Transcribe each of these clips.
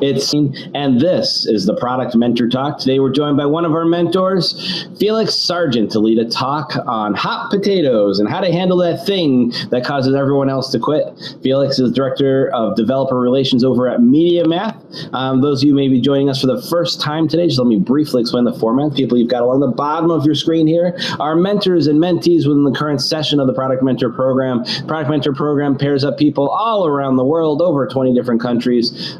And this is the Product Mentor Talk. Today we're joined by one of our mentors, Felix Sargent, to lead a talk on hot potatoes and how to handle that thing that causes everyone else to quit. Felix is Director of Developer Relations over at MediaMath. Those of you may be joining us for the first time today, just let me briefly explain the format. People you've got along the bottom of your screen here are mentors and mentees within the current session of the Product Mentor Program. Product Mentor Program pairs up people all around the world, over 20 different countries,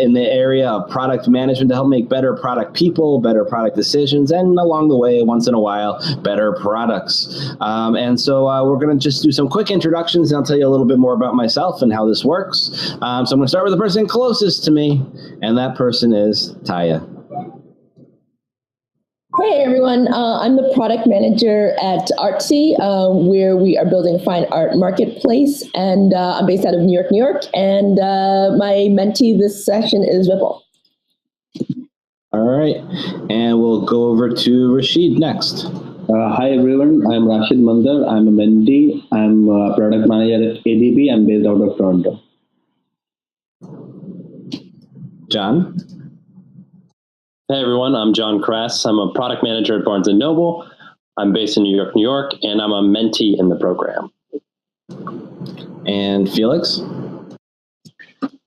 in the area of product management to help make better product people, better product decisions, and along the way, once in a while, better products. And so we're going to just do some quick introductions, and I'll tell you a little bit more about myself and how this works. So I'm going to start with the person closest to me, and that person is Taya. Hey everyone, I'm the product manager at Artsy, where we are building a fine art marketplace, and I'm based out of New York, and my mentee this session is Ripple. All right, and we'll go over to Rashid next. Hi everyone, I'm Rashid Mandar. I'm a mentee. I'm a product manager at ADP. I'm based out of Toronto. John? Hey everyone, I'm John Kress. I'm a product manager at Barnes & Noble. I'm based in New York, and I'm a mentee in the program. And Felix?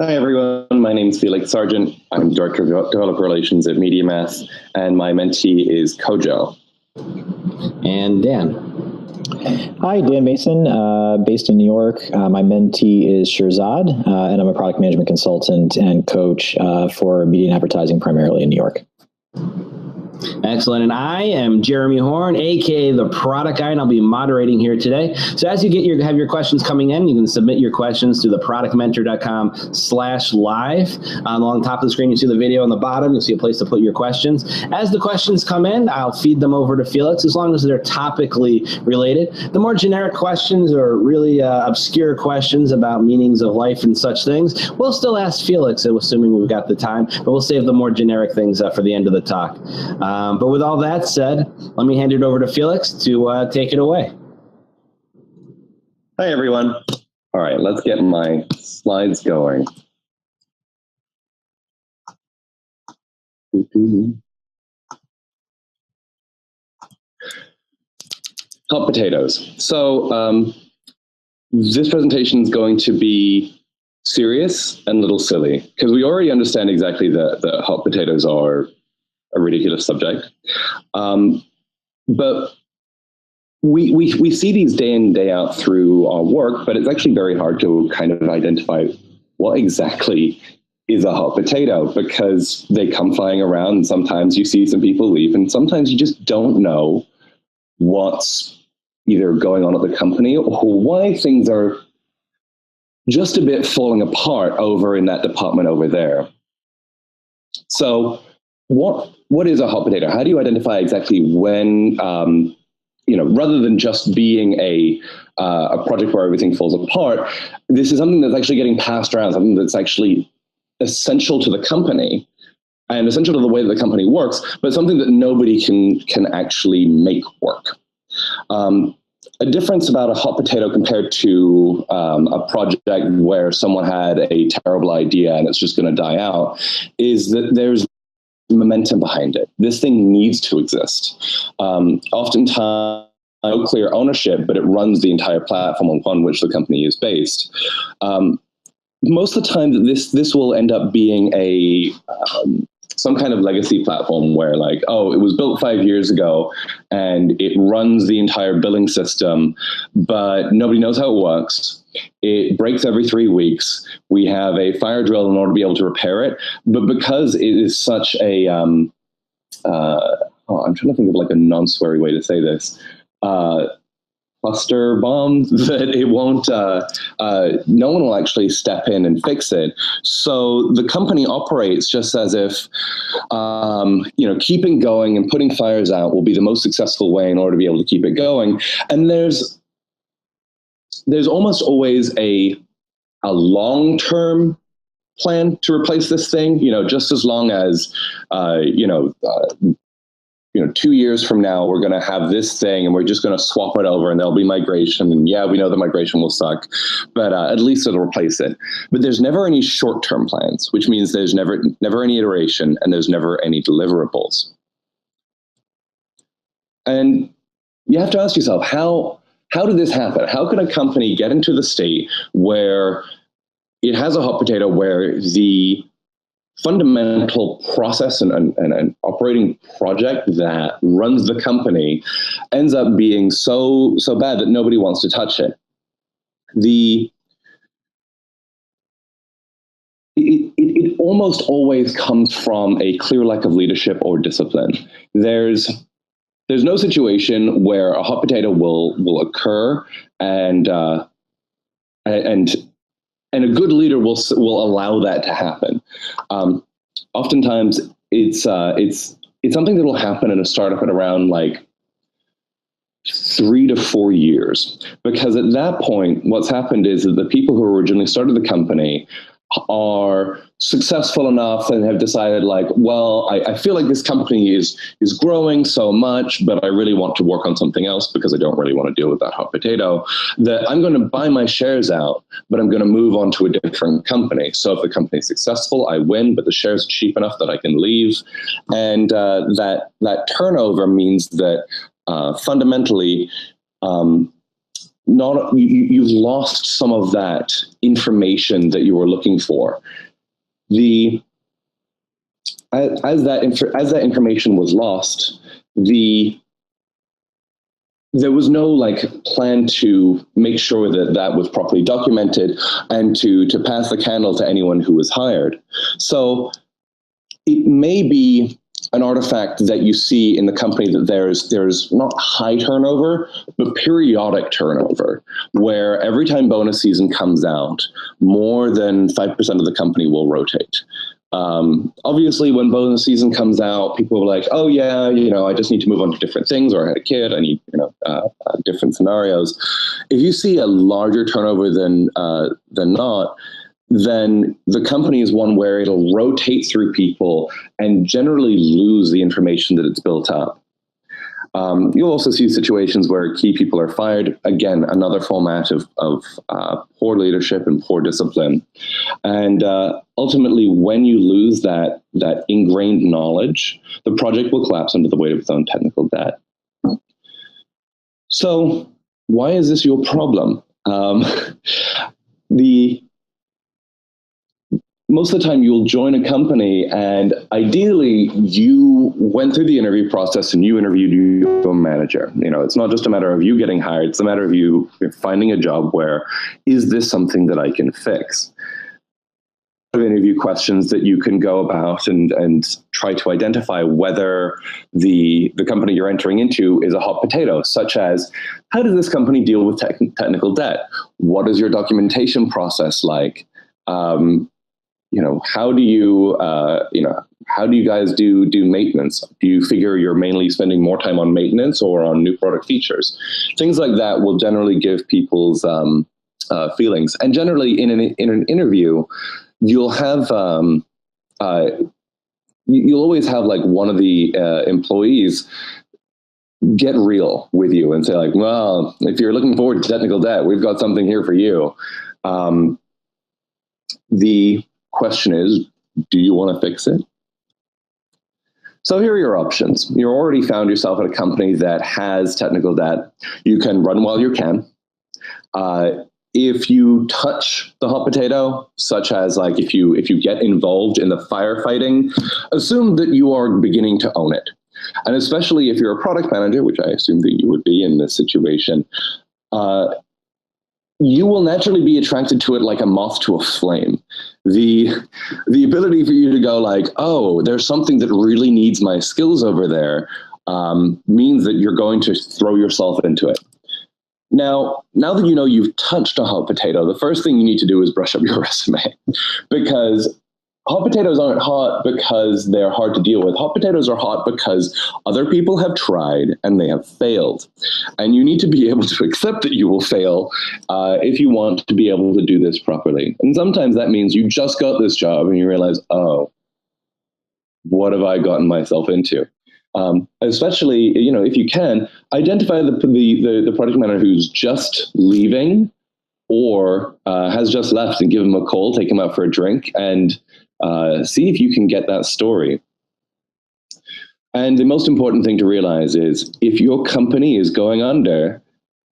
Hi everyone, my name is Felix Sargent. I'm Director of Developer Relations at MediaMath, and my mentee is Kojo. And Dan? Hi, Dan Mason, based in New York. My mentee is Shirzad, and I'm a product management consultant and coach for media and advertising, primarily in New York. Excellent. And I am Jeremy Horn, aka the Product Guy, and I'll be moderating here today. So as you have your questions coming in, you can submit your questions to theproductmentor.com/live. Along the top of the screen, you see the video on the bottom. You'll see a place to put your questions. As the questions come in, I'll feed them over to Felix, as long as they're topically related. The more generic questions or really obscure questions about meanings of life and such things, we'll still ask Felix, assuming we've got the time, but we'll save the more generic things for the end of the talk. But with all that said, let me hand it over to Felix to take it away. Hi, everyone. All right, let's get my slides going. Hot potatoes. So this presentation is going to be serious and a little silly, because we already understand exactly that hot potatoes are a ridiculous subject. But we see these day in, day out through our work, but it's actually very hard to kind of identify what exactly is a hot potato, because they come flying around, and sometimes you see some people leave, and sometimes you just don't know what's either going on at the company or why things are just a bit falling apart over in that department over there. So what is a hot potato? How do you identify exactly when, rather than just being a project where everything falls apart, this is something that's actually getting passed around, something that's actually essential to the company and essential to the way that the company works, but something that nobody can actually make work. A difference about a hot potato compared to a project where someone had a terrible idea and it's just going to die out is that there's momentum behind it. This thing needs to exist. Oftentimes, no clear ownership, but it runs the entire platform upon which the company is based. Most of the time, this will end up being some kind of legacy platform where, like, oh, it was built 5 years ago and it runs the entire billing system, but nobody knows how it works. It breaks every 3 weeks. We have a fire drill in order to be able to repair it. But because it is such a, I'm trying to think of like a non-sweary way to say this, cluster bomb, that it won't, no one will actually step in and fix it. So the company operates just as if, keeping going and putting fires out will be the most successful way in order to be able to keep it going. And there's almost always a long-term plan to replace this thing, just as long as, 2 years from now, we're going to have this thing and we're just going to swap it over and there'll be migration. And yeah, we know the migration will suck, but at least it'll replace it. But there's never any short-term plans, which means there's never any iteration and there's never any deliverables. And you have to ask yourself, how did this happen? How could a company get into the state where it has a hot potato where the fundamental process and an operating project that runs the company ends up being so bad that nobody wants to touch it? It almost always comes from a clear lack of leadership or discipline. There's no situation where a hot potato will occur and a good leader will allow that to happen. Oftentimes, it's something that will happen in a startup at around like 3 to 4 years, because at that point, what's happened is that the people who originally started the company are successful enough and have decided like, well, I feel like this company is growing so much, but I really want to work on something else because I don't really want to deal with that hot potato, that I'm going to buy my shares out, but I'm going to move on to a different company. So if the company is successful, I win, but the shares are cheap enough that I can leave. And that turnover means that fundamentally, you've lost some of that information that you were looking for. As that information was lost, there was no like plan to make sure that was properly documented and to pass the candle to anyone who was hired. So it may be an artifact that you see in the company that there's not high turnover, but periodic turnover, where every time bonus season comes out, more than 5% of the company will rotate. Obviously, when bonus season comes out, people are like, oh yeah, I just need to move on to different things, or I had a kid, I need, different scenarios. If you see a larger turnover than not, then the company is one where it'll rotate through people and generally lose the information that it's built up. You'll also see situations where key people are fired. Again, another format of poor leadership and poor discipline. And ultimately, when you lose that ingrained knowledge, the project will collapse under the weight of its own technical debt. So why is this your problem? Most of the time you'll join a company and ideally you went through the interview process and you interviewed your manager. It's not just a matter of you getting hired. It's a matter of you finding a job where, is this something that I can fix? Interview questions that you can go about and try to identify whether the company you're entering into is a hot potato, such as, how does this company deal with technical debt? What is your documentation process like? How do you guys do maintenance? Do you figure you're mainly spending more time on maintenance or on new product features? Things like that will generally give people's feelings. And generally, in an interview, you'll have you'll always have like one of the employees get real with you and say like, well, if you're looking forward to technical debt, we've got something here for you. The question is, do you want to fix it? So here are your options. You already found yourself at a company that has technical debt. You can run while you can. If you touch the hot potato, such as like if you get involved in the firefighting, assume that you are beginning to own it. And especially if you're a product manager, which I assume that you would be in this situation, you will naturally be attracted to it like a moth to a flame. The ability for you to go like, oh, there's something that really needs my skills over there, means that you're going to throw yourself into it. Now that you've touched a hot potato, the first thing you need to do is brush up your resume, because hot potatoes aren't hot because they're hard to deal with. Hot potatoes are hot because other people have tried and they have failed. And you need to be able to accept that you will fail if you want to be able to do this properly. And sometimes that means you just got this job and you realize, oh, what have I gotten myself into? Especially, if you can, identify the project manager who's just leaving or has just left, and give him a call, take him out for a drink, and see if you can get that story. And the most important thing to realize is if your company is going under,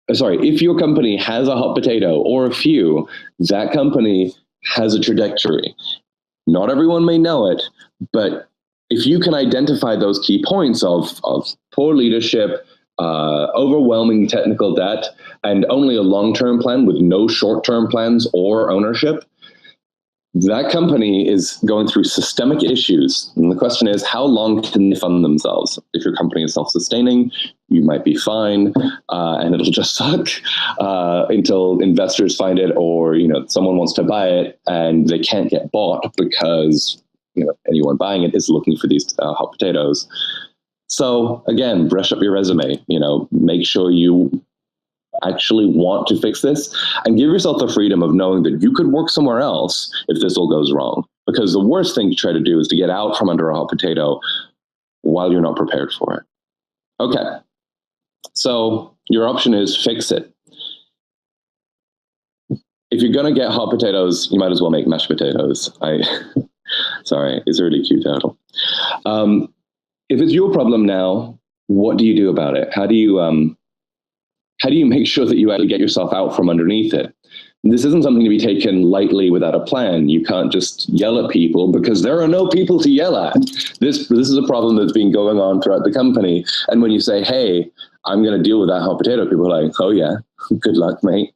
if your company has a hot potato or a few, that company has a trajectory. Not everyone may know it, but if you can identify those key points of poor leadership, overwhelming technical debt, and only a long-term plan with no short-term plans or ownership, that company is going through systemic issues. And the question is, how long can they fund themselves? If your company is self-sustaining, you might be fine, and it'll just suck until investors find it, or someone wants to buy it and they can't get bought because anyone buying it is looking for these hot potatoes. So again, brush up your resume. Make sure you actually want to fix this, and give yourself the freedom of knowing that you could work somewhere else if this all goes wrong. Because the worst thing to try to do is to get out from under a hot potato while you're not prepared for it. Okay, so your option is fix it. If you're going to get hot potatoes, you might as well make mashed potatoes. Sorry, it's a really cute title. If it's your problem now, what do you do about it? How do you make sure that you actually get yourself out from underneath it? This isn't something to be taken lightly without a plan. You can't just yell at people, because there are no people to yell at. This is a problem that's been going on throughout the company. And when you say, hey, I'm going to deal with that hot potato, people are like, oh yeah, good luck, mate.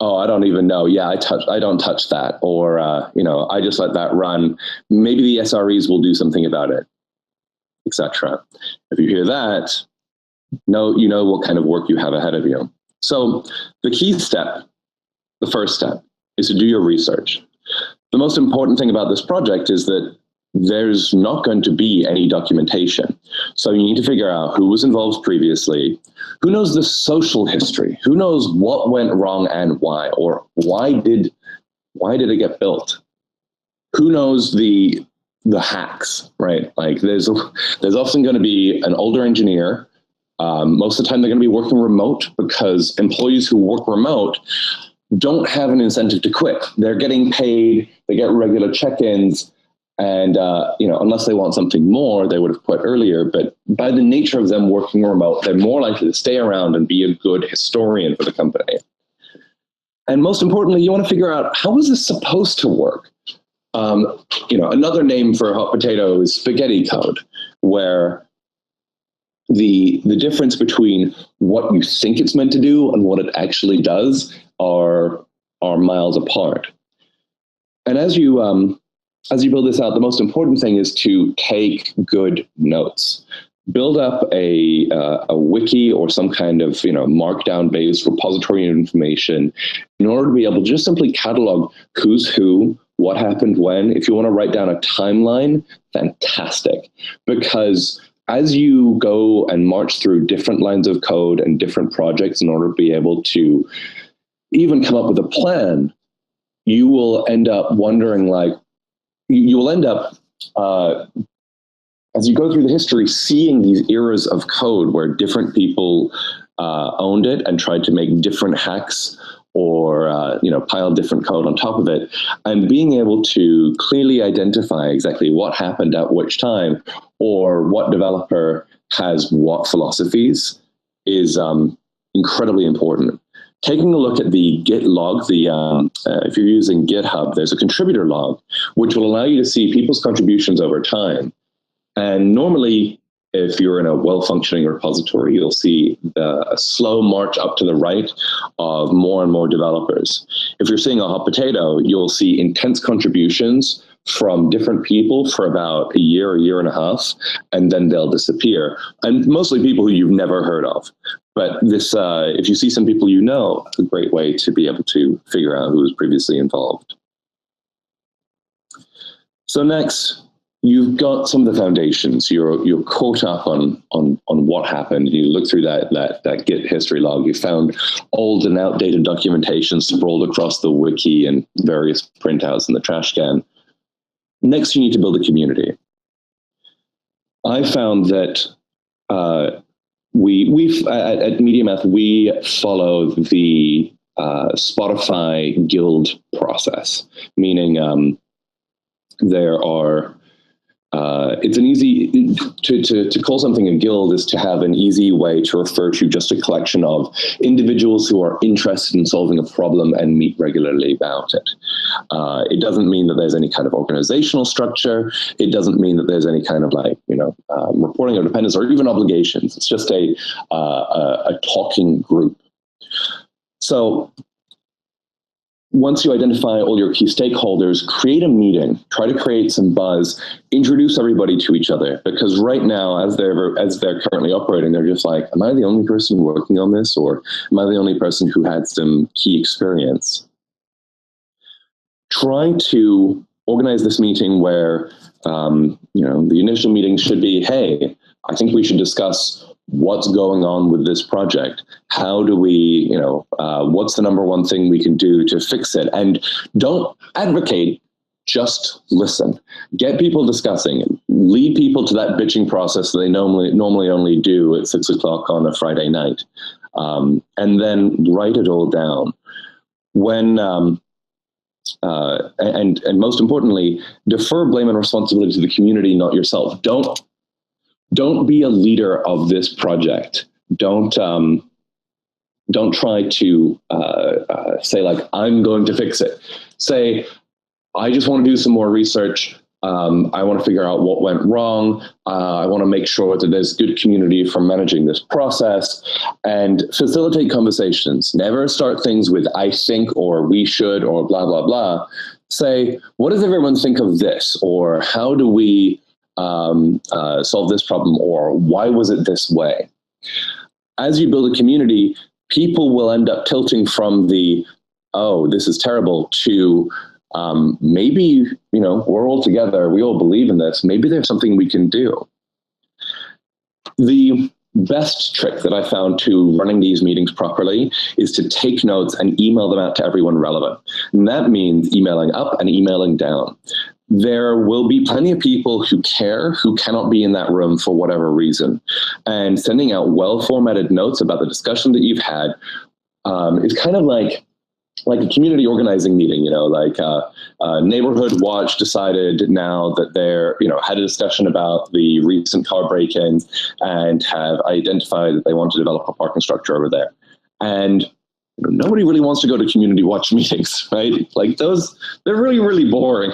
Oh, I don't even know. Yeah, I don't touch that. Or, I just let that run. Maybe the SREs will do something about it, etc. If you hear that, you know what kind of work you have ahead of you. So the key step, the first step, is to do your research. The most important thing about this project is that there's not going to be any documentation. So you need to figure out who was involved previously, who knows the social history, who knows what went wrong and why, or why did it get built? Who knows the hacks, right? Like there's often going to be an older engineer. Most of the time they're going to be working remote, because employees who work remote don't have an incentive to quit. They're getting paid, they get regular check-ins, and unless they want something more, they would have quit earlier. But by the nature of them working remote, they're more likely to stay around and be a good historian for the company. And most importantly, you want to figure out, how is this supposed to work? Another name for a hot potato is spaghetti code, where the difference between what you think it's meant to do and what it actually does are miles apart. And as you build this out, the most important thing is to take good notes. Build up a wiki or some kind of markdown-based repository of information in order to be able to just simply catalog who's who, what happened when. If you want to write down a timeline, fantastic, because as you go and march through different lines of code and different projects in order to be able to even come up with a plan, you will end up wondering, you will end up, as you go through the history, seeing these eras of code where different people owned it and tried to make different hacks or pile different code on top of it, and being able to clearly identify exactly what happened at which time or what developer has what philosophies is incredibly important. Taking a look at the Git log, if you're using GitHub, there's a contributor log, which will allow you to see people's contributions over time. And normally, if you're in a well-functioning repository, you'll see a slow march up to the right of more and more developers. If you're seeing a hot potato, you'll see intense contributions from different people for about a year and a half, and then they'll disappear. And mostly people who you've never heard of. But this, if you see some people it's a great way to be able to figure out who was previously involved. So next, you've got some of the foundations. You're caught up on what happened. You look through that Git history log. You found old and outdated documentation sprawled across the wiki and various printouts in the trash can. Next, you need to build a community. I found that we at MediaMath, we follow the Spotify guild process, meaning there are it's an easy to call something a guild is to have an easy way to refer to just a collection of individuals who are interested in solving a problem and meet regularly about it. It doesn't mean that there's any kind of organizational structure. It doesn't mean that there's any kind of reporting of dependence or even obligations. It's just a talking group. So once you identify all your key stakeholders, create a meeting, try to create some buzz, introduce everybody to each other. Because right now, as they're currently operating, they're just like, am I the only person working on this? Or am I the only person who had some key experience? Try to organize this meeting where, the initial meeting should be, hey, I think we should discuss what's going on with this project. How do we, what's the number one thing we can do to fix it? And don't advocate, just listen. Get people discussing. Lead people to that bitching process that they normally only do at 6 o'clock on a Friday night. And then write it all down. When and most importantly, defer blame and responsibility to the community, not yourself. Don't be a leader of this project. Don't try to say like, I'm going to fix it. Say, I just want to do some more research. I want to figure out what went wrong. I want to make sure that there's good community for managing this process, and facilitate conversations. Never start things with I think or we should or blah, blah, blah. Say, what does everyone think of this? Or how do we solve this problem? Or why was it this way? As you build a community, people will end up tilting from the, oh, this is terrible, to maybe, we're all together, we all believe in this, maybe there's something we can do. The best trick that I found to running these meetings properly is to take notes and email them out to everyone relevant. And that means emailing up and emailing down. There will be plenty of people who care, who cannot be in that room for whatever reason. And sending out well-formatted notes about the discussion that you've had is kind of like a community organizing meeting, Neighborhood Watch decided now that they're, had a discussion about the recent car break-ins and have identified that they want to develop a parking structure over there. And nobody really wants to go to community watch meetings, right? Like those, they're really, really boring.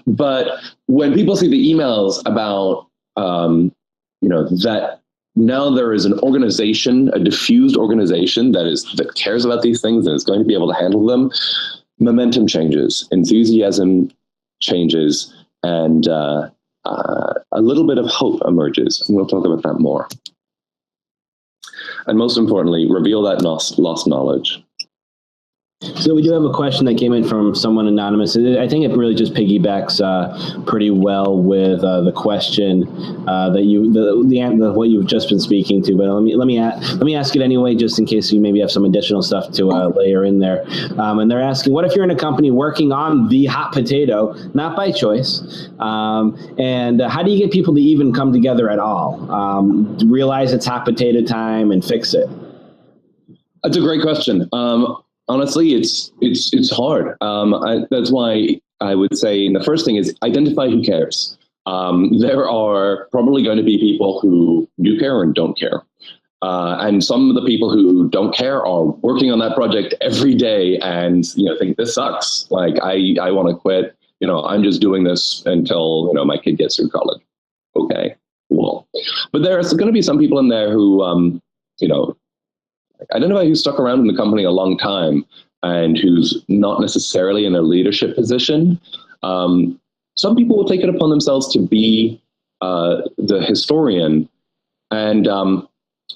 But when people see the emails about, that now there is an organization, a diffused organization that cares about these things and is going to be able to handle them, momentum changes, enthusiasm changes, and a little bit of hope emerges. And we'll talk about that more. And most importantly, reveal that lost knowledge. So we do have a question that came in from someone anonymous. I think it really just piggybacks pretty well with the question that what you've just been speaking to. But let me ask it anyway, just in case you maybe have some additional stuff to layer in there. And they're asking, what if you're in a company working on the hot potato, not by choice? And how do you get people to even come together at all? Realize it's hot potato time and fix it. That's a great question. Honestly, it's hard. That's why I would say the first thing is identify who cares. There are probably going to be people who do care and don't care. And some of the people who don't care are working on that project every day and think this sucks. Like I want to quit. I'm just doing this until my kid gets through college. Okay, cool. But there's going to be some people in there who identify who's stuck around in the company a long time and who's not necessarily in a leadership position. Some people will take it upon themselves to be the historian. And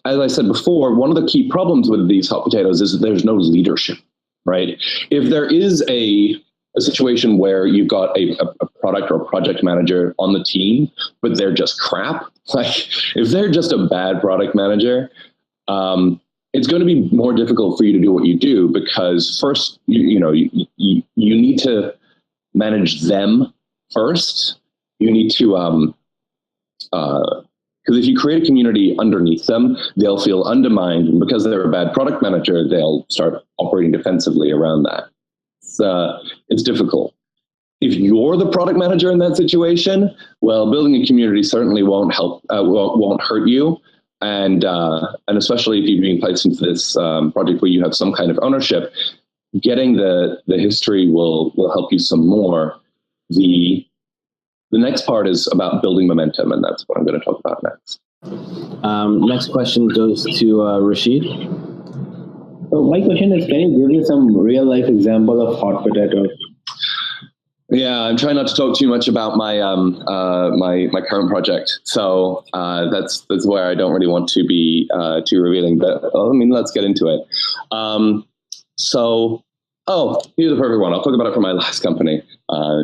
as I said before, one of the key problems with these hot potatoes is that there's no leadership, right? If there is a situation where you've got a product or a project manager on the team, but they're just crap, like if they're just a bad product manager, it's going to be more difficult for you to do what you do, because first, you need to manage them first. You need to Because if you create a community underneath them, they'll feel undermined. And because they're a bad product manager, they'll start operating defensively around that. It's difficult. If you're the product manager in that situation, well, building a community certainly won't help, won't hurt you. And especially if you're being placed into this project where you have some kind of ownership, getting the history will help you some more. The next part is about building momentum, and that's what I'm going to talk about next. Next question goes to Rashid. So my question is, can you give me some real life example of hot potato? Yeah, I'm trying not to talk too much about my my current project, so that's where I don't really want to be too revealing. But I mean, let's get into it. Here's a perfect one. I'll talk about it from my last company.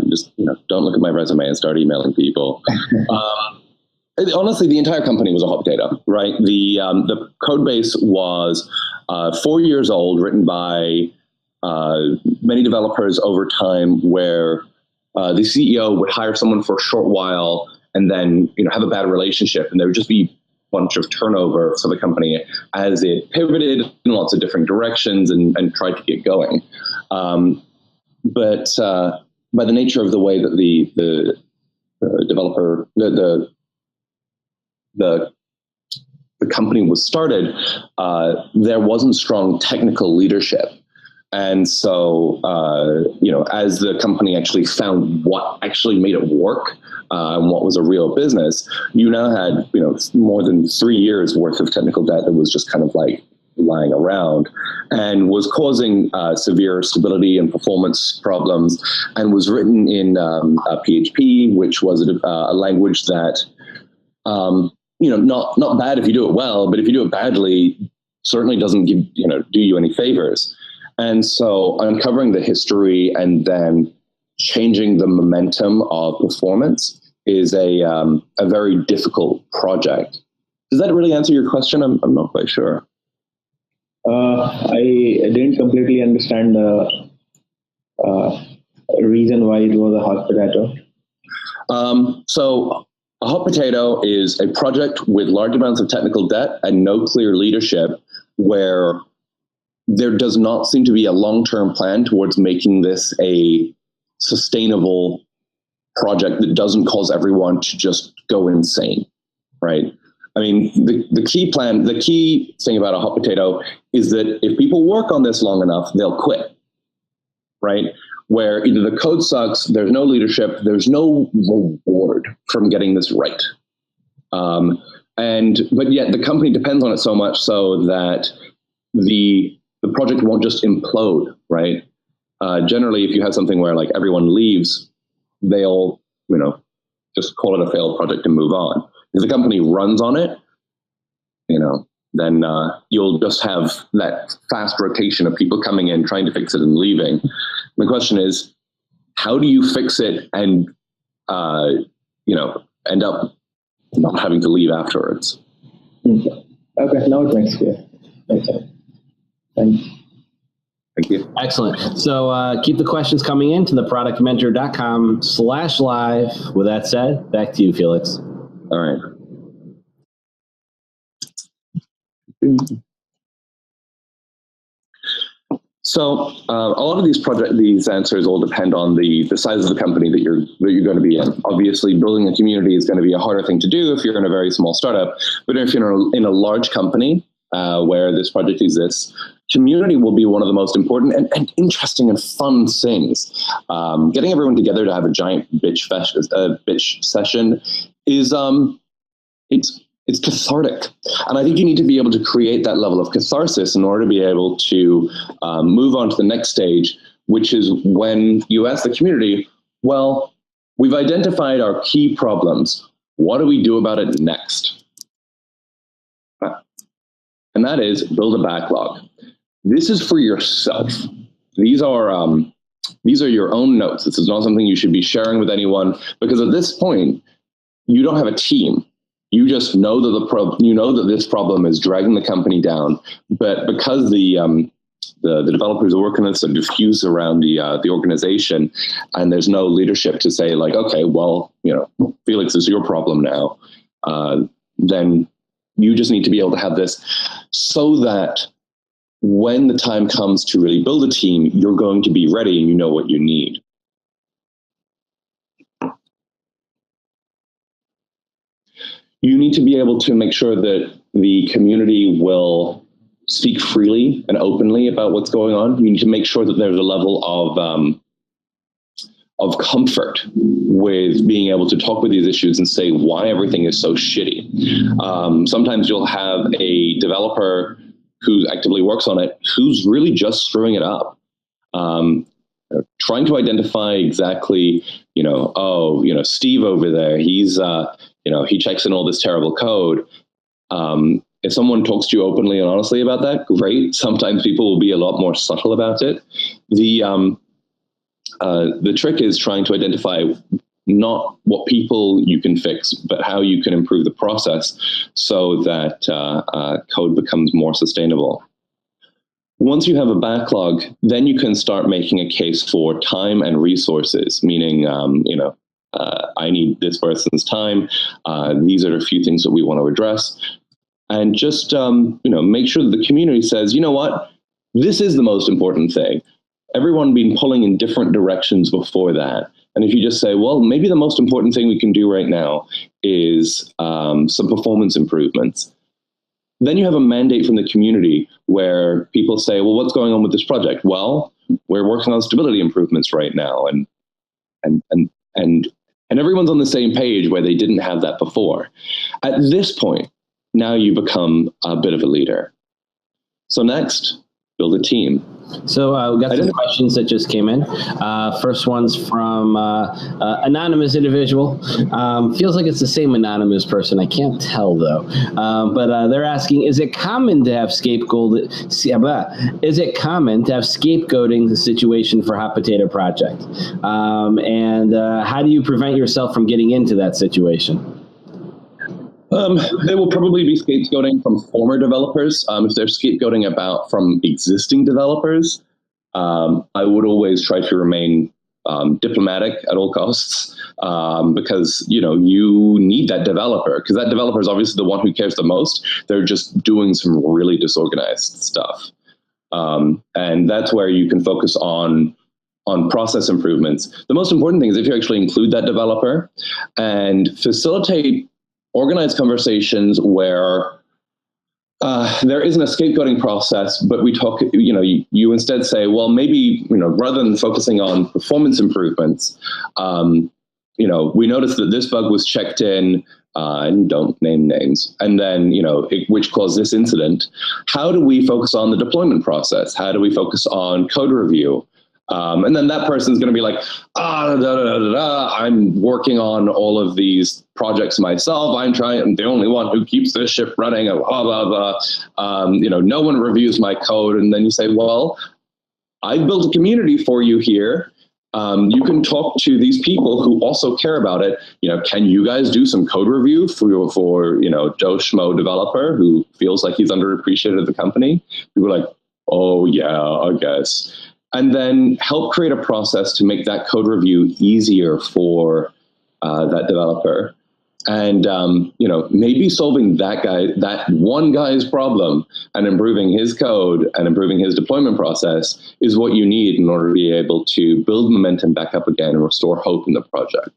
Just don't look at my resume and start emailing people. Honestly, the entire company was a hot potato, right? The code base was 4 years old, written by many developers over time, where the CEO would hire someone for a short while and then have a bad relationship, and there would just be a bunch of turnover for the company as it pivoted in lots of different directions and tried to get going. But by the nature of the way that the developer, the company was started, there wasn't strong technical leadership. And so, as the company actually found what actually made it work and what was a real business, you now had, more than 3 years worth of technical debt that was just kind of like lying around and was causing severe stability and performance problems, and was written in PHP, which was a language that, not bad if you do it well, but if you do it badly, certainly doesn't do you any favors. And so uncovering the history and then changing the momentum of performance is a very difficult project. Does that really answer your question? I'm not quite sure. I didn't completely understand the reason why it was a hot potato. So a hot potato is a project with large amounts of technical debt and no clear leadership, where there does not seem to be a long-term plan towards making this a sustainable project that doesn't cause everyone to just go insane, right? I mean, the key thing about a hot potato is that if people work on this long enough, they'll quit, right? Where either the code sucks, there's no leadership, there's no reward from getting this right. But yet the company depends on it so much so that the project won't just implode, right? Generally, if you have something where like everyone leaves, they'll, just call it a failed project and move on. If the company runs on it, then you'll just have that fast rotation of people coming in, trying to fix it and leaving. The question is, how do you fix it and, end up not having to leave afterwards? Okay, now it makes clear. Okay. Thanks. Thank you. Excellent. So keep the questions coming in to theproductmentor.com/live. With that said, back to you, Felix. All right. So a lot of these answers all depend on the size of the company that you're going to be in. Obviously, building a community is going to be a harder thing to do if you're in a very small startup. But if you're in a large company where this project exists, community will be one of the most important and interesting and fun things. Getting everyone together to have a giant bitch session is it's cathartic. And I think you need to be able to create that level of catharsis in order to be able to move on to the next stage, which is when you ask the community, well, we've identified our key problems. What do we do about it next? And that is build a backlog. This is for yourself. These are your own notes. This is not something you should be sharing with anyone, because at this point, you don't have a team. You just know that this problem is dragging the company down. But because the developers are working on this are diffused around the organization, and there's no leadership to say like, okay, well, Felix, is your problem now. then you just need to be able to have this so that when the time comes to really build a team, you're going to be ready and you know what you need. You need to be able to make sure that the community will speak freely and openly about what's going on. You need to make sure that there's a level of comfort with being able to talk with these issues and say why everything is so shitty. Sometimes you'll have a developer who actively works on it who's really just screwing it up. Trying to identify exactly, Steve over there, he's, he checks in all this terrible code. If someone talks to you openly and honestly about that, great. Sometimes people will be a lot more subtle about it. The trick is trying to identify not what people you can fix, but how you can improve the process so that code becomes more sustainable. Once you have a backlog, then you can start making a case for time and resources, meaning, I need this person's time. These are a few things that we want to address. And just, make sure that the community says, you know what, this is the most important thing. Everyone been pulling in different directions before that. And if you just say, well, maybe the most important thing we can do right now is some performance improvements, then you have a mandate from the community where people say, well, what's going on with this project? Well, we're working on stability improvements right now. And everyone's on the same page where they didn't have that before. At this point, now you become a bit of a leader. So next, build a team. So we got some questions that just came in. First one's from anonymous individual. Feels like it's the same anonymous person. I can't tell though. But they're asking: Is it common to have scapegoating the situation for Hot Potato Project? And how do you prevent yourself from getting into that situation? There will probably be scapegoating from former developers. If they're scapegoating from existing developers, I would always try to remain diplomatic at all costs, because you need that developer, because that developer is obviously the one who cares the most. They're just doing some really disorganized stuff, and that's where you can focus on process improvements. The most important thing is if you actually include that developer and facilitate organized conversations where there isn't a scapegoating process, but we talk, you instead say, well, maybe, rather than focusing on performance improvements, we noticed that this bug was checked in, and don't name names, and then, which caused this incident. How do we focus on the deployment process? How do we focus on code review? And then that person's going to be like, I'm working on all of these projects myself. I'm the only one who keeps this ship running, blah, blah, blah. No one reviews my code. And then you say, well, I've built a community for you here. You can talk to these people who also care about it. Can you guys do some code review for Joe Schmo developer who feels like he's underappreciated at the company? People are like, oh yeah, I guess. And then help create a process to make that code review easier for that developer. And, maybe solving that one guy's problem and improving his code and improving his deployment process is what you need in order to be able to build momentum back up again and restore hope in the project.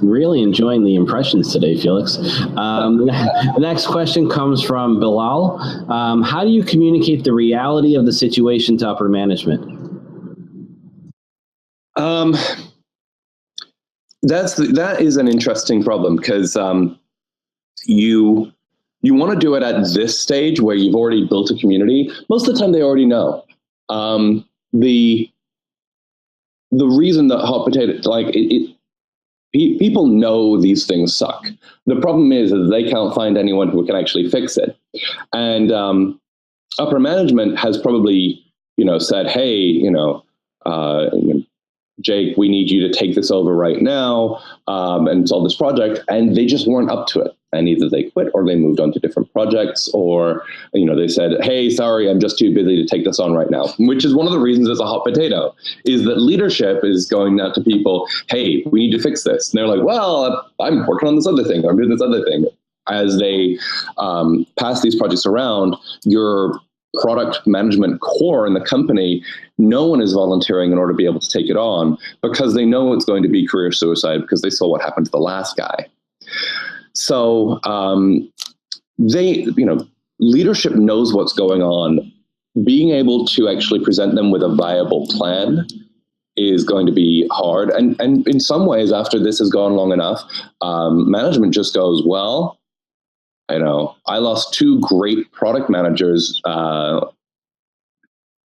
Really enjoying the impressions today, Felix. The next question comes from Bilal. How do you communicate the reality of the situation to upper management? That is an interesting problem, because you want to do it at this stage where you've already built a community. Most of the time they already know. The reason that Hot Potato, people know these things suck. The problem is that they can't find anyone who can actually fix it. And upper management has probably, said, hey, Jake, we need you to take this over right now and solve this project. And they just weren't up to it. And either they quit or they moved on to different projects, or, they said, hey, sorry, I'm just too busy to take this on right now, which is one of the reasons it's a hot potato, is that leadership is going out to people, hey, we need to fix this. And they're like, well, I'm working on this other thing. I'm doing this other thing. as they pass these projects around, your product management core in the company, no one is volunteering in order to be able to take it on because they know it's going to be career suicide because they saw what happened to the last guy. So leadership knows what's going on. Being able to actually present them with a viable plan is going to be hard. And in some ways, after this has gone long enough, management just goes, well, I lost 2 great product managers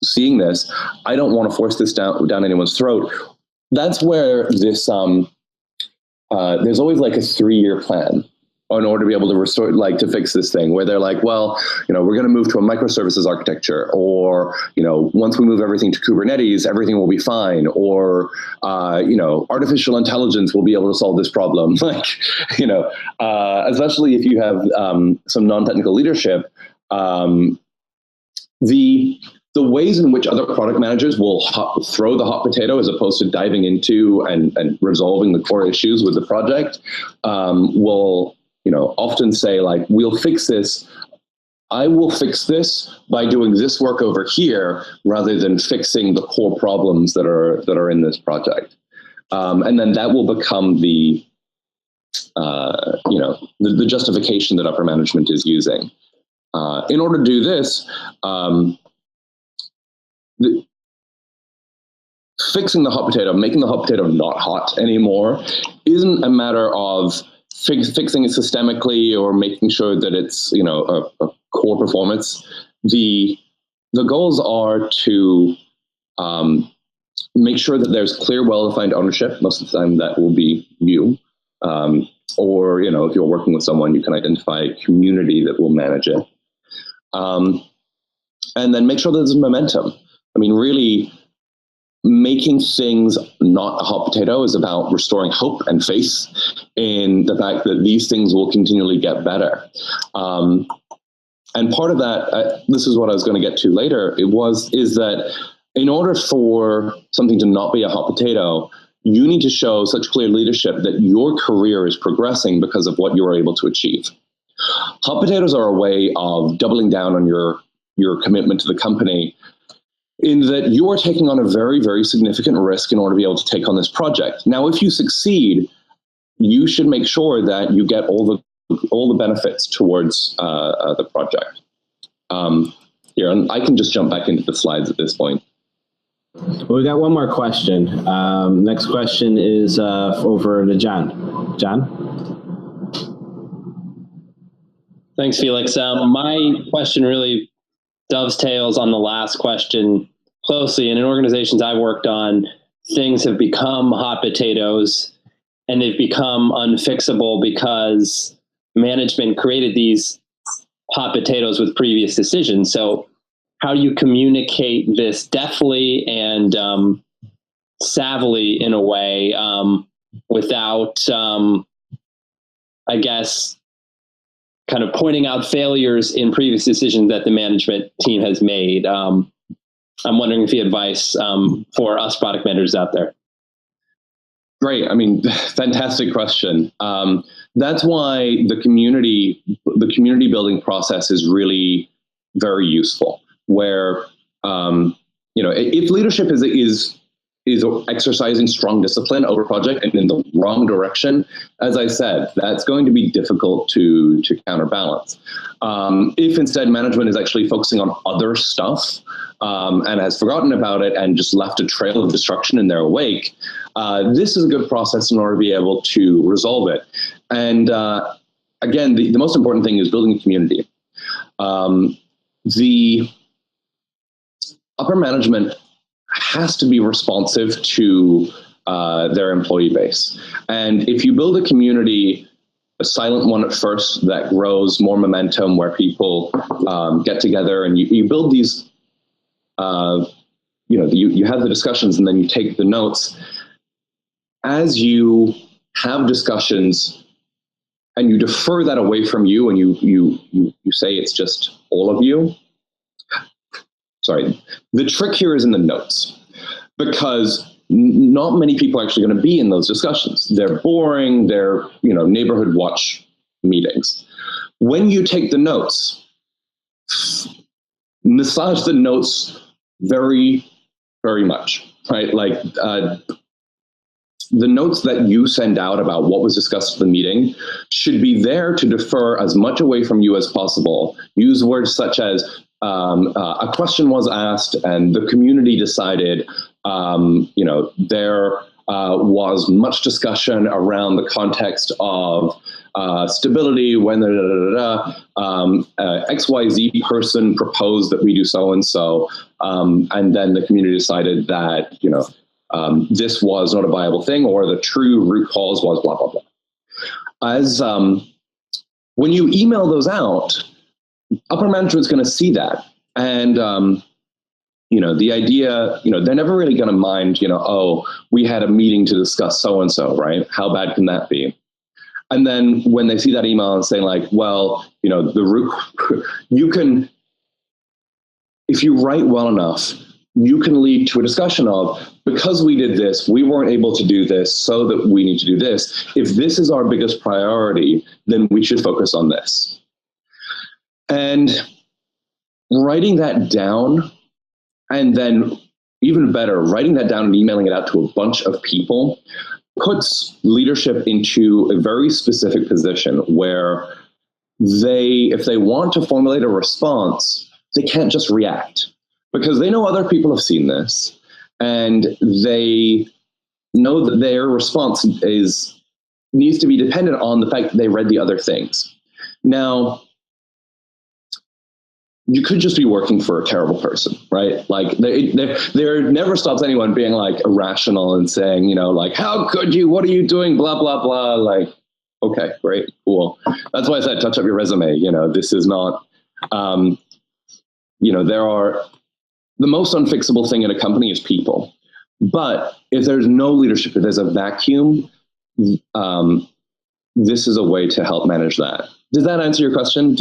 seeing this. I don't want to force this down anyone's throat. That's where this, there's always like a 3-year plan in order to be able to restore, like to fix this thing, where they're like, well, we're going to move to a microservices architecture, or, once we move everything to Kubernetes, everything will be fine, or, artificial intelligence will be able to solve this problem. Like, especially if you have some non-technical leadership, the ways in which other product managers will throw the hot potato as opposed to diving into and resolving the core issues with the project will, often say, like, we'll fix this. I will fix this by doing this work over here rather than fixing the core problems that are in this project. And then that will become the justification that upper management is using. In order to do this, fixing the hot potato, making the hot potato not hot anymore, isn't a matter of fixing it systemically or making sure that it's a core performance. The goals are to make sure that there's clear, well-defined ownership. Most of the time, that will be you, or if you're working with someone, you can identify a community that will manage it, and then make sure that there's momentum. I mean, really, making things not a hot potato is about restoring hope and faith in the fact that these things will continually get better. And part of that, this is what I was going to get to later, is that in order for something to not be a hot potato, you need to show such clear leadership that your career is progressing because of what you are able to achieve. Hot potatoes are a way of doubling down on your commitment to the company, in that you are taking on a very, very significant risk in order to be able to take on this project. Now, if you succeed, you should make sure that you get all the benefits towards the project. Here, and I can just jump back into the slides at this point. Well, we got one more question. Next question is over to John. John? Thanks, Felix. My question really dovetails on the last question closely. And in organizations I've worked on, things have become hot potatoes and they've become unfixable because management created these hot potatoes with previous decisions. So how do you communicate this deftly and savvily in a way without, I guess, kind of pointing out failures in previous decisions that the management team has made? I'm wondering if you have advice for us product managers out there. Great. I mean, fantastic question. That's why the community building process is really very useful. Where if leadership is exercising strong discipline over project and in the wrong direction, as I said, that's going to be difficult to counterbalance. If instead management is actually focusing on other stuff and has forgotten about it and just left a trail of destruction in their wake, this is a good process in order to be able to resolve it. And again, the most important thing is building a community. The upper management has to be responsive to their employee base. And if you build a community, a silent one at first that grows more momentum, where people get together and you build these, you have the discussions and then you take the notes. As you have discussions and you defer that away from you and you say it's just all of you, sorry, the trick here is in the notes, because not many people are actually going to be in those discussions. They're boring. They're, neighborhood watch meetings. When you take the notes, massage the notes very, very much, right? Like the notes that you send out about what was discussed at the meeting should be there to defer as much away from you as possible. Use words such as a question was asked and the community decided, there was much discussion around the context of stability when XYZ person proposed that we do so and so, and then the community decided that this was not a viable thing, or the true root cause was blah blah blah. As when you email those out, upper management's going to see that, and the idea, they're never really going to mind, oh, we had a meeting to discuss so and so, right? How bad can that be? And then when they see that email and saying like, well, the root, you can, if you write well enough, you can lead to a discussion of, because we did this, we weren't able to do this, so that we need to do this. If this is our biggest priority, then we should focus on this. And writing that down, and then even better, writing that down and emailing it out to a bunch of people puts leadership into a very specific position where if they want to formulate a response, they can't just react, because they know other people have seen this, and they know that their response needs to be dependent on the fact that they read the other things. Now, you could just be working for a terrible person, right? Like there never stops anyone being like irrational and saying, like, how could you, what are you doing? Blah, blah, blah. Like, okay, great, cool. That's why I said, touch up your resume. This is not, the most unfixable thing in a company is people. But if there's no leadership, if there's a vacuum, this is a way to help manage that. Does that answer your question?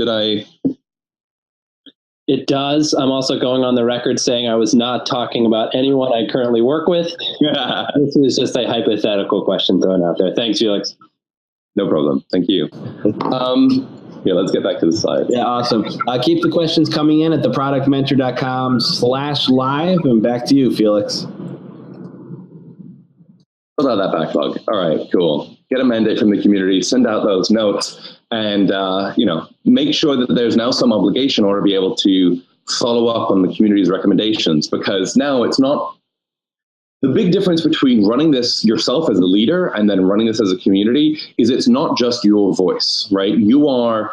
It does. I'm also going on the record saying I was not talking about anyone I currently work with. This was just a hypothetical question thrown out there. Thanks, Felix. No problem. Thank you. Let's get back to the slide. Yeah, awesome. Keep the questions coming in at theproductmentor.com/live, and back to you, Felix. Build out that backlog. All right, cool. Get a mandate from the community, send out those notes, and make sure that there's now some obligation or to be able to follow up on the community's recommendations, because now it's not the big difference between running this yourself as a leader and then running this as a community is it's not just your voice, right? You are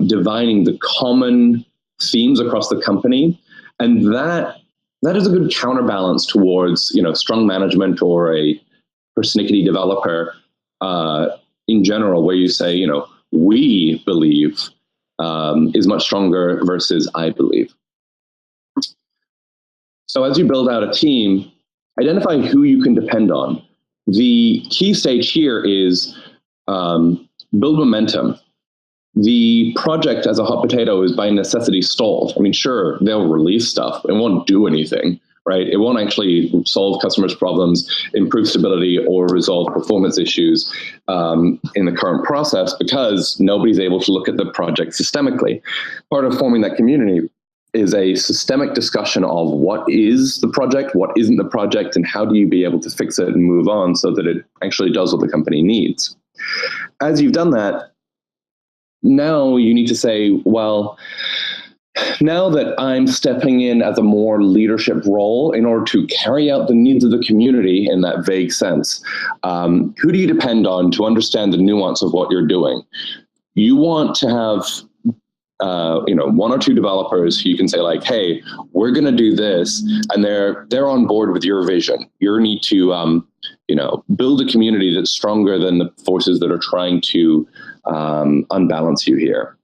divining the common themes across the company, and that is a good counterbalance towards strong management or a persnickety developer in general, where you say, we believe is much stronger versus I believe. So as you build out a team, identify who you can depend on. The key stage here is build momentum. The project as a hot potato is by necessity stalled. I mean, sure, they'll release stuff. It won't do anything, right? It won't actually solve customers' problems, improve stability, or resolve performance issues in the current process, because nobody's able to look at the project systemically. Part of forming that community is a systemic discussion of what is the project, what isn't the project, and how do you be able to fix it and move on so that it actually does what the company needs. As you've done that, now you need to say, well, now that I'm stepping in as a more leadership role in order to carry out the needs of the community in that vague sense, who do you depend on to understand the nuance of what you're doing? You want to have one or two developers who you can say like, hey, we're going to do this, and they're on board with your vision. You need to build a community that's stronger than the forces that are trying to unbalance you here.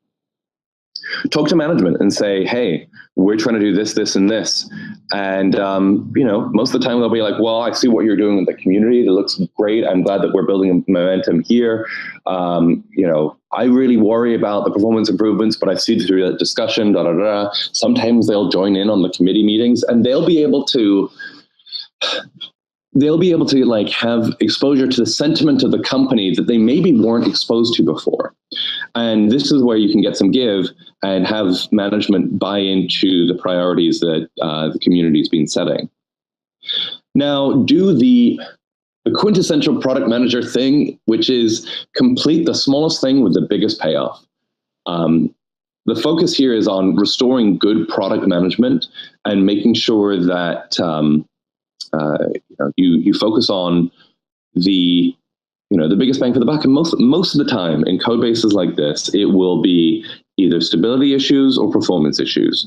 Talk to management and say, hey, we're trying to do this, this, and this. And, most of the time they'll be like, well, I see what you're doing with the community. It looks great. I'm glad that we're building momentum here. I really worry about the performance improvements, but I see through that discussion, da, da, da. Sometimes they'll join in on the committee meetings, and they'll be able to they'll be able to like have exposure to the sentiment of the company that they maybe weren't exposed to before. And this is where you can get some give and have management buy into the priorities that the community's been setting. Now, do the quintessential product manager thing, which is complete the smallest thing with the biggest payoff. The focus here is on restoring good product management and making sure that you focus on the biggest bang for the buck. And most of the time in code bases like this, it will be either stability issues or performance issues.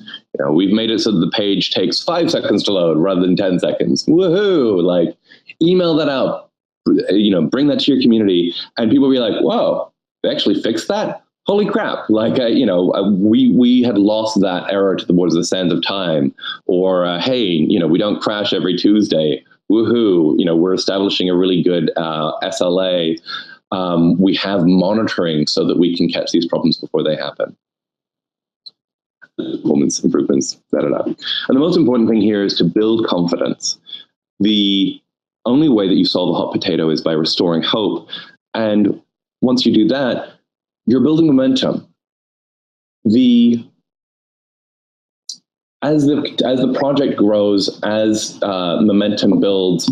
We've made it so that the page takes 5 seconds to load rather than 10 seconds. Woohoo! Like, email that out. Bring that to your community, and people will be like, "Whoa, they actually fixed that! Holy crap!" Like, we had lost that error towards the sands of time. Or, hey, we don't crash every Tuesday. Woohoo! We're establishing a really good SLA. We have monitoring so that we can catch these problems before they happen. Performance improvements, And the most important thing here is to build confidence. The only way that you solve a hot potato is by restoring hope. And once you do that, you're building momentum. As the project grows, as momentum builds,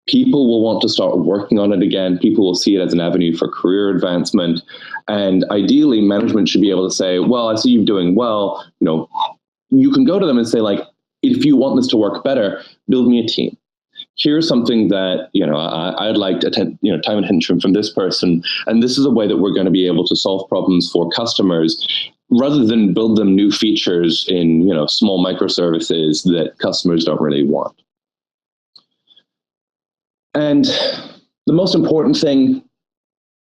people will want to start working on it again. People will see it as an avenue for career advancement. And ideally, management should be able to say, well, I see you doing well. You can go to them and say, like, if you want this to work better, build me a team. Here's something that, I'd like to time and attention from this person. And this is a way that we're going to be able to solve problems for customers rather than build them new features in, small microservices that customers don't really want. And the most important thing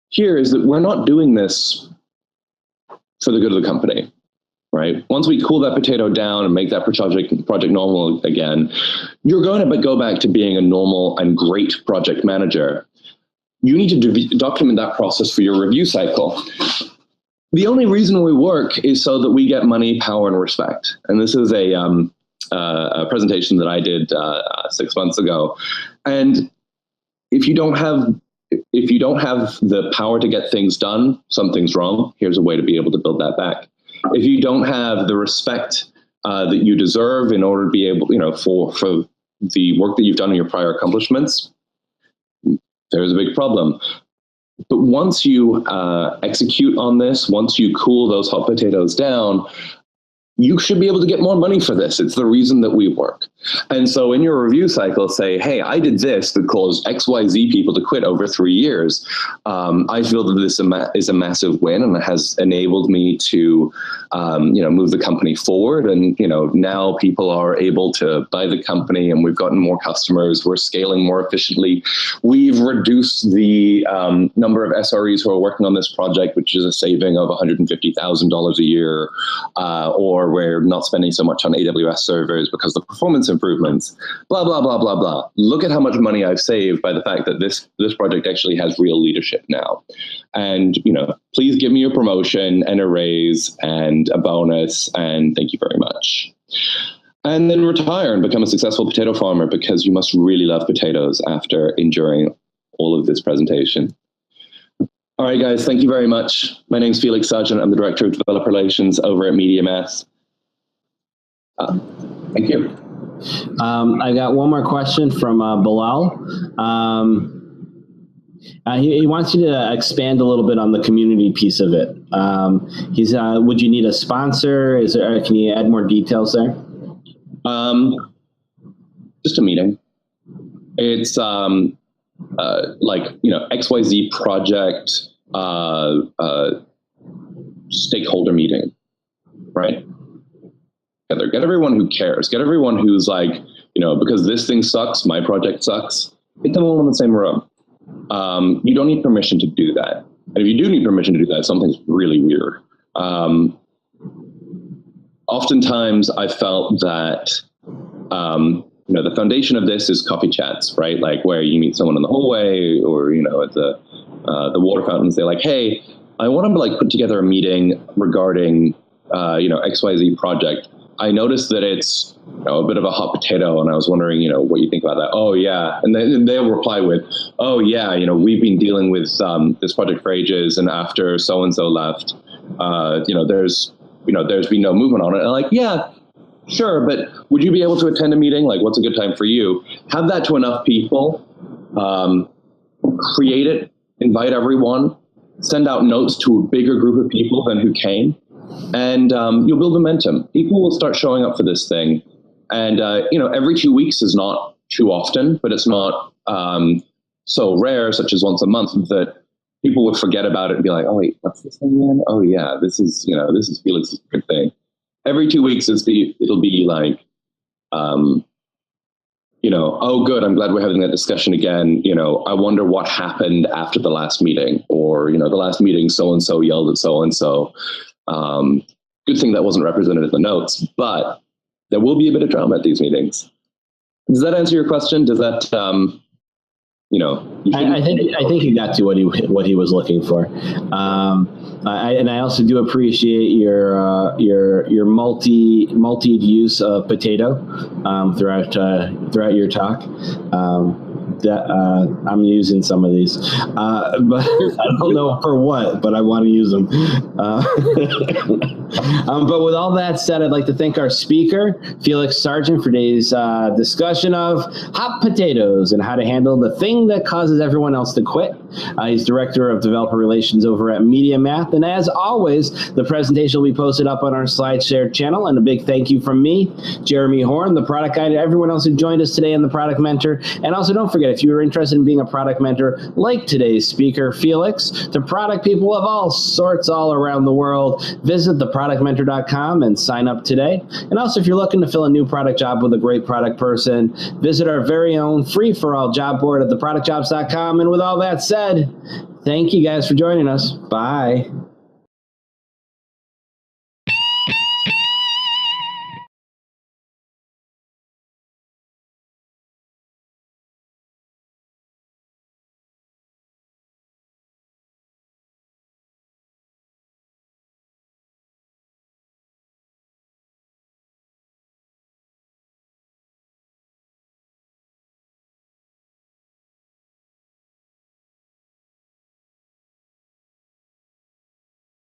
here is that we're not doing this for the good of the company, right? Once we cool that potato down and make that project normal again, you're going to go back to being a normal and great project manager. You need to document that process for your review cycle. The only reason we work is so that we get money, power, and respect. And this is a presentation that I did 6 months ago. And if you don't have the power to get things done, something's wrong. Here's a way to be able to build that back. If you don't have the respect that you deserve in order to be able, for the work that you've done in your prior accomplishments, there's a big problem. But once you execute on this, once you cool those hot potatoes down, you should be able to get more money for this. It's the reason that we work. And so in your review cycle, say, hey, I did this that caused XYZ people to quit over 3 years. I feel that this is a massive win, and it has enabled me to, move the company forward. And, now people are able to buy the company, and we've gotten more customers. We're scaling more efficiently. We've reduced the number of SREs who are working on this project, which is a saving of $150,000 a year, or we're not spending so much on AWS servers because of the performance improvements, blah, blah, blah, blah, blah. Look at how much money I've saved by the fact that this project actually has real leadership now. And, please give me a promotion and a raise and a bonus, and thank you very much. And then retire and become a successful potato farmer, because you must really love potatoes after enduring all of this presentation. All right, guys, thank you very much. My name's Felix Sargent. I'm the Director of Developer Relations over at MediaMass. Thank you. I got one more question from Bilal. He wants you to expand a little bit on the community piece of it. Would you need a sponsor? Can you add more details there? Just a meeting. It's XYZ project stakeholder meeting, right? Get everyone who cares. Get everyone who's like, because this thing sucks, my project sucks. Get them all in the same room. You don't need permission to do that. And if you do need permission to do that, something's really weird. Oftentimes I felt that, the foundation of this is coffee chats, right? Like where you meet someone in the hallway or, at the water fountain and say like, hey, I want to put together a meeting regarding, XYZ project. I noticed that it's a bit of a hot potato, and I was wondering, what you think about that. Oh yeah, and then they'll reply with, oh yeah, we've been dealing with this project for ages, and after so and so left, there's been no movement on it. And I'm like, yeah, sure, but would you be able to attend a meeting? Like, what's a good time for you? Have that to enough people, create it, invite everyone, send out notes to a bigger group of people than who came. And you'll build momentum. People will start showing up for this thing. And, every 2 weeks is not too often, but it's not so rare, such as once a month, that people would forget about it and be like, oh, wait, what's this thing again? Oh, yeah, this is Felix's good thing. Every 2 weeks, it'll be like, oh, good, I'm glad we're having that discussion again. I wonder what happened after the last meeting, or, the last meeting, so-and-so yelled at so-and-so. Good thing that wasn't represented in the notes, but there will be a bit of drama at these meetings. Does that answer your question? Does that, I think you got to what he was looking for. I also do appreciate your multi use of potato throughout your talk. I'm using some of these, but I don't know for what, but I want to use them. But with all that said, I'd like to thank our speaker, Felix Sargent, for today's discussion of hot potatoes and how to handle the thing that causes everyone else to quit. He's Director of Developer Relations over at Media Math. And as always, the presentation will be posted up on our SlideShare channel. And a big thank you from me, Jeremy Horn, the product guy, to everyone else who joined us today in the Product Mentor. And also don't forget, if you are interested in being a product mentor like today's speaker, Felix, to product people of all sorts all around the world, visit theproductmentor.com and sign up today. And also, if you're looking to fill a new product job with a great product person, visit our very own free-for-all job board at theproductjobs.com. And with all that said, thank you guys for joining us. Bye.